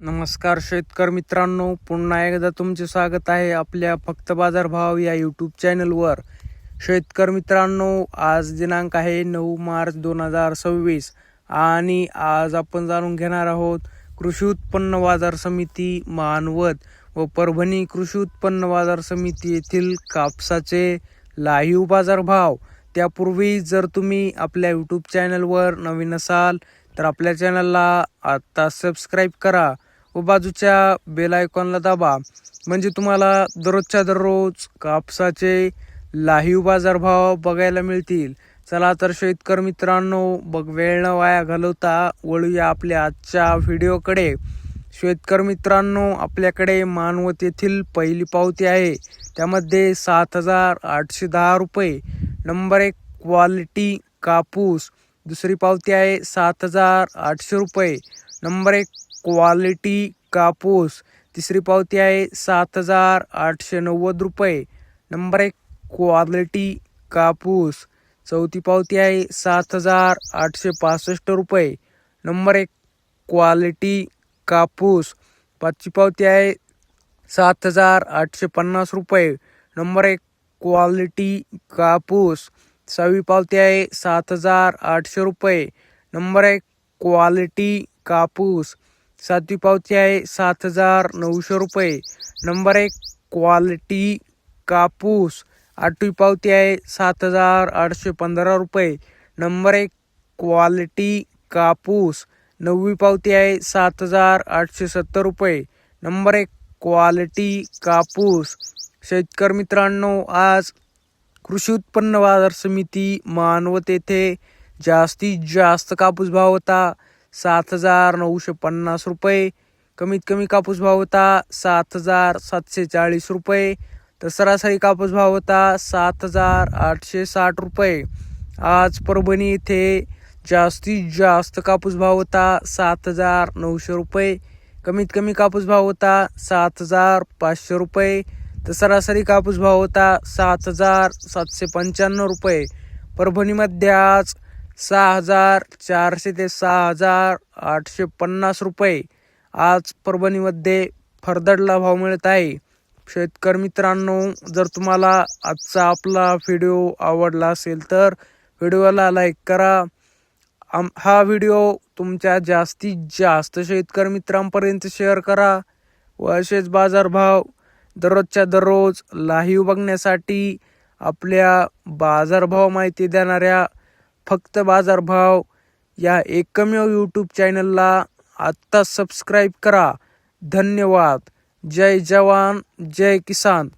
नमस्कार शेतकरी मित्रांनो, पुन्हा एकदा तुमचे स्वागत आहे आपल्या फक्त बाजार भाव या यूट्यूब चॅनलवर. शेतकरी मित्रांनो, आज दिनांक आहे 9 मार्च 2026 आणि आज आपण जाणून घेणार आहोत कृषी उत्पन्न बाजार समिती मानवत व परभणी कृषी उत्पन्न बाजार समिती येथील कापसाचे लाईव्ह बाजार भाव. त्यापूर्वी जर तुम्ही आपल्या यूट्यूब चॅनलवर नवीन असाल तर आपल्या चॅनलला आता सबस्क्राईब करा व बाजूच्या बेल आयकॉनला दाबा, म्हणजे तुम्हाला दररोजच्या दररोज कापसाचे लाईव्ह बाजारभाव बघायला मिळतील. चला तर शेतकरी मित्रांनो, वेळ न वाया घालवता वळूया आपल्या आजच्या व्हिडिओकडे. शेतकरी मित्रांनो, आपल्याकडे मानवत येथील पहिली पावती आहे, त्यामध्ये 7,810 रुपये. नंबर 1 क्वालिटी कापूस. दुसरी पावती आहे 7,800 रुपये. नंबर 1 क्वालिटी कापूस. तिसरी पावती आहे 7,890 रुपये. नंबर 1 क्वालिटी कापूस. चौथी पावती आहे 7,865 रुपये. नंबर 1 क्वालिटी कापूस. पाचवी पावती आहे 7,850 रुपये. नंबर 1 क्वालिटी कापूस. सहावी पावती आहे 7,800 रुपये. नंबर 1 क्वालिटी कापूस. सातवी पावती आहे 7,900 रुपये. नंबर 1 क्वालिटी कापूस. आठवी पावती आहे 7,815 रुपये. नंबर 1 क्वालिटी कापूस. नववी पावती आहे 7,870 रुपये. नंबर 1 क्वालिटी कापूस. शेतकरी मित्रांनो, आज कृषी उत्पन्न बाजार समिती मानवत येथे जास्तीत जास्त कापूस भाव होता 7,950 रुपये. कमीत कमी कापूस भाव होता 7,740 रुपये. तर सरासरी कापूस भाव होता 7,860 रुपये. आज परभणी येथे जास्तीत जास्त कापूस भाव होता 7,900 रुपये. कमीत कमी कापूस भाव होता 7,500 रुपये. तर सरासरी कापूस भाव होता 7,795 रुपये. परभणीमध्ये आज 6,400 ते 6,850 रुपये आज परभणीमध्ये फरदडला भाव मिळत आहे. शेतकरी मित्रांनो, जर तुम्हाला आजचा आपला व्हिडिओ आवडला असेल तर व्हिडिओला लाईक करा. हा व्हिडिओ तुमच्या जास्तीत जास्त शेतकरी मित्रांपर्यंत शेअर करा व असेच बाजारभाव दररोजच्या दररोज लाईव्ह बघण्यासाठी आपल्या बाजारभाव माहिती देणाऱ्या फक्त बाजारभाव या एकमेव यूट्यूब चॅनलला आत्ता सबस्क्राईब करा. धन्यवाद. जय जवान जय किसान.